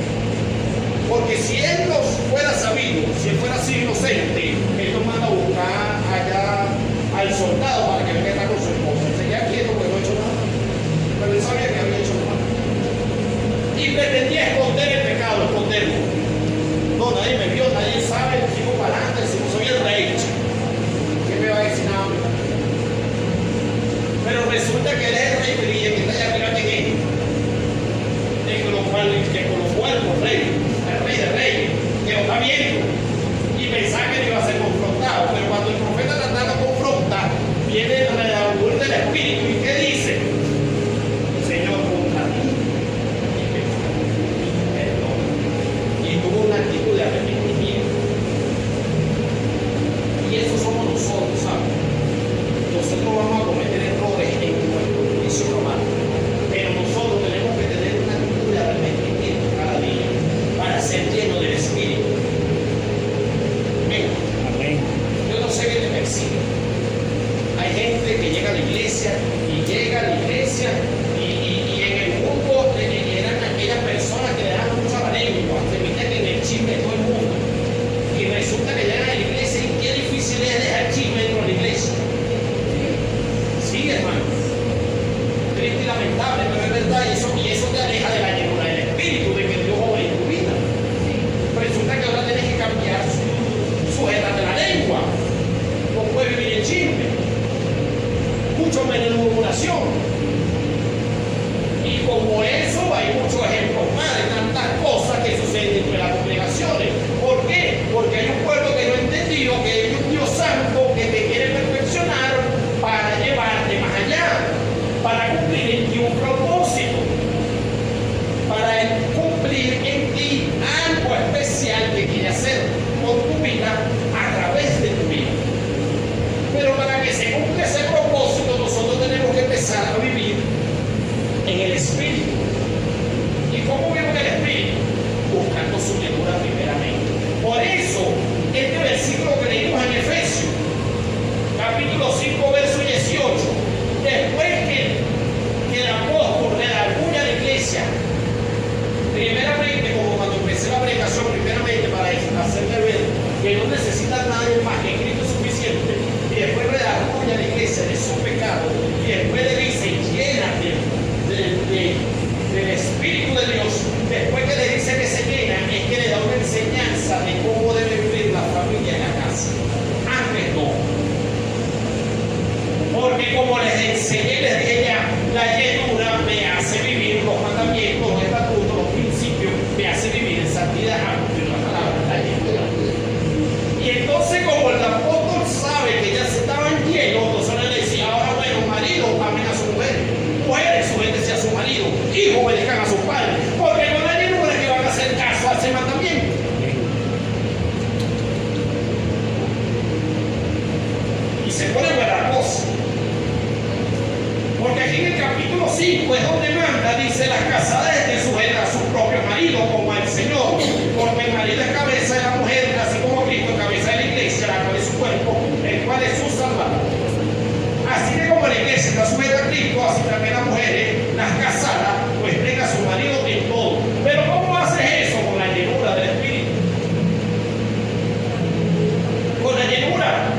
Porque si él no fuera sabido, si él fuera así inocente, él lo manda a buscar allá al soldado para que venga a estar con su esposa. Él seguía quieto porque no ha hecho nada. Pero él sabía que había hecho nada. Y pretendía esconder el pecado, esconderlo. No, nadie me vio, nadie sabe, sigo para adelante, si no soy el rey. ¿Qué me va a decir nada? Pero resulta que él es el rey, pero y el que está allá arriba, ¿quién es? El que colocó al rey, el rey de reyes, que lo está viendo. Y pensaba que no iba a ser confrontado. Pero cuando el profeta Natán lo confronta, viene el redador del Espíritu. ¿Y qué dice? Señor, contra ti. Perdón. Y tuvo una actitud de arrepentimiento. Y eso somos nosotros, ¿sabes? Nosotros vamos a cometer errores en nuestro juicio romano. Pero nosotros tenemos que tener una actitud de arrepentimiento cada día para ser lleno del Espíritu. Amén. Amén. Yo no sé qué te persigue. Hay gente que llega a la iglesia y en el grupo eran aquellas personas que le dan mucha la lengua, se meten en el chisme de todo el mundo. Y resulta que llegan a la iglesia y qué difícil es dejar chisme dentro de la iglesia. Sí, hermano. Triste y lamentable, pero es verdad, y eso te aleja de la llenura del Espíritu, de que Dios obra en tu vida. Resulta que ahora tienes que cambiar sujétate la lengua. No puedes vivir en chisme. Mucho menos en murmuración. Y como eso hay muchos ejemplos más de tantas cosas que suceden dentro de las congregaciones. ¿Por qué? Porque hay un pueblo que no ha entendido que hay un Dios santo que te quiere perfeccionar para llevarte más allá, para cumplir en ti un propósito, para cumplir en ti algo especial que quiere hacer con tu vida a través de tu vida. Pero para que se cumpla ese propósito, nosotros tenemos que empezar a vivir se pone buena cosa. Porque aquí en el capítulo 5 es donde manda, dice, las casadas estén sujetas a su propio marido como al Señor, porque el marido es cabeza de la mujer, así como Cristo es cabeza de la iglesia, la cual es su cuerpo, el cual es su salvador. Así que como la iglesia está sujeta a Cristo, así también las mujeres, las casadas, pues estén a su marido en todo. Pero ¿cómo haces eso? Con la llenura del Espíritu. Con la llenura.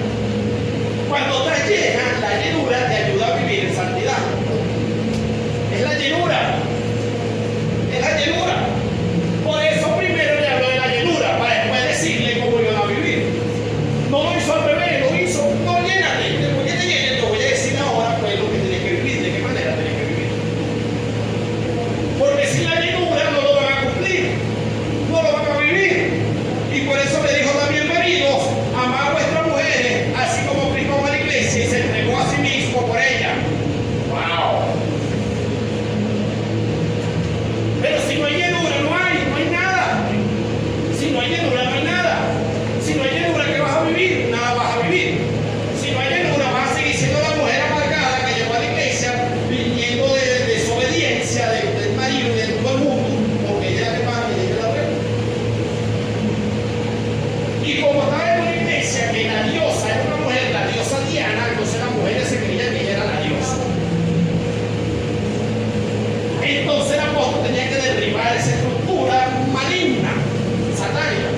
Cuando estás llena, la llenura te ayuda a vivir en santidad. Es la llenura. Es la llenura. Por eso primero le hablo de la llenura, para después decirle cómo iban a vivir. No lo hizo al revés, lo hizo, no, llénate. Después que te llenes, te voy a decir ahora pues lo que tienes que vivir, de qué manera tienes que vivir. Porque sin la llenura no lo van a cumplir, no lo van a vivir. Y por eso le dijo también, maridos, amad a vuestras mujeres, así como Cristo amó a la iglesia y se entregó a sí mismo por ella. ¡Wow! Pero si no hay llenura, no hay nada. Si no hay llenura, no hay nada. Si no hay llenura, ¿qué vas a vivir? Nada vas a vivir. Si no hay llenura, vas a seguir siendo la mujer amargada que llegó a la iglesia viniendo de desobediencia del marido y de todo el mundo, porque ella es la que manda y ella es la reina. Y como estaba en una iglesia que la diosa era una mujer, la diosa Diana, entonces las mujeres se creían que ella era la diosa. Entonces el apóstol tenía que derribar esa estructura maligna, satánica,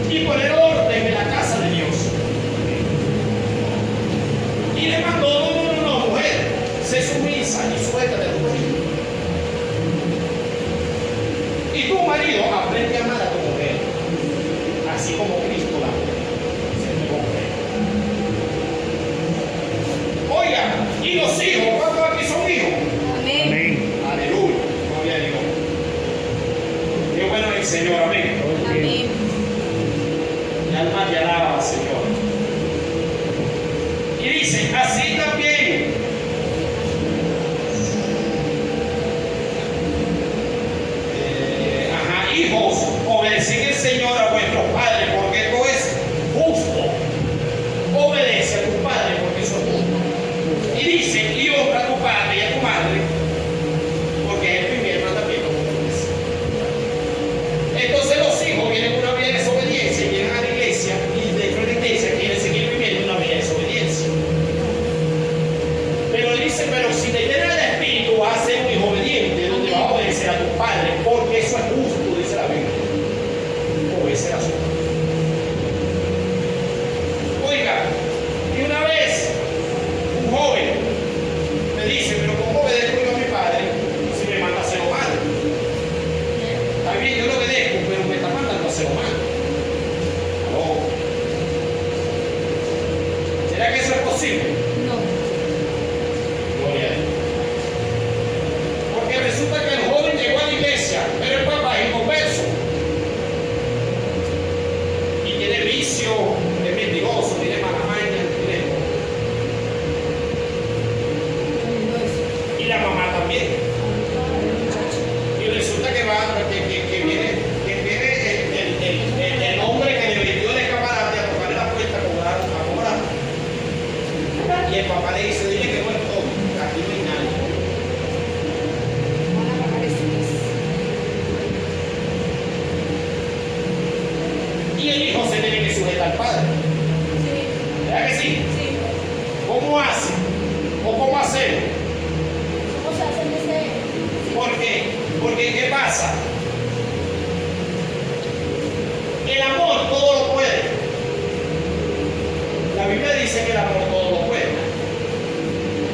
y poner orden en la casa de Dios. Y le mandó, no, mujer, sé sumisa y sujétate a tu marido. Y tu marido aprende a amar a tu mujer, así como Cristo la amó, se entregó por ella. Oiga, y los hijos, ¿cuántos aquí son hijos? Amén. Amén. Aleluya, gloria a Dios. Qué bueno es el Señor, amén. Amén. Mi alma te alaba, Señor. Y dice, así también. Hijos, obedeced al Señor a vuestros padres, porque esto es justo. Obedece a tu padre, porque eso es justo. Y dice, y honra a tu padre y a tu madre, porque es el primer mandamiento. Entonces los hijos vienen con una vida de desobediencia y vienen a la iglesia, y dentro de la iglesia quieren seguir viviendo una vida de desobediencia. Pero dice, pero si te llena el espíritu vas a ser un hijo obediente, donde vas a obedecer a tu padre, porque eso es justo, dice la Biblia. Obedecer a su padre. Oiga, y una vez un joven me dice, pero ¿cómo obedezco yo a mi padre si me manda a hacer lo malo? Está bien, yo lo obedezco, pero me está mandando a hacer lo malo. No. ¿Será que eso es posible? No. Gloria a Dios. Porque resulta que el joven llegó a la iglesia, pero el papá es inconverso. Y tiene vicio, es mentiroso, tiene mala maña, tiene... Y la mamá también. Y resulta que va, que viene el hombre que le vendió el escaparate a tocarle la puerta a cobrar. Y el papá le dice, dile que no es todo, aquí no hay nadie. Van a pagar eso. Y el hijo se tiene que sujetar al padre. Sí. ¿Verdad que sí? Sí. ¿Cómo hace? ¿O cómo hacerlo? ¿Cómo se hace ese? ¿Por qué? Porque ¿qué pasa? El amor todo lo puede. La Biblia dice que el amor todo lo puede.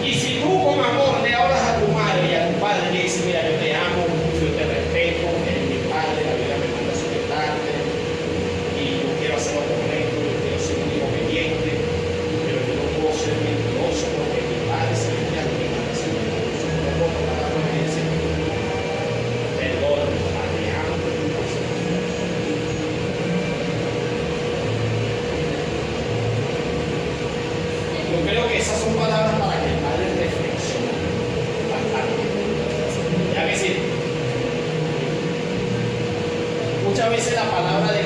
Y si tú con amor le hablas a tu madre y a tu padre y le dices, mira, yo te amo, yo te respeto, eres mi padre, la vida me manda a sujetarte y yo quiero hacer lo correcto, yo quiero ser un hijo obediente, pero yo no puedo ser mentiroso porque mi padre celestial me manda a ser mentiroso. No puedo tomar la promesa. Perdón, te amo. Yo creo que esas son palabras para que el padre reflexione bastante. Ya que sí. Muchas veces la palabra de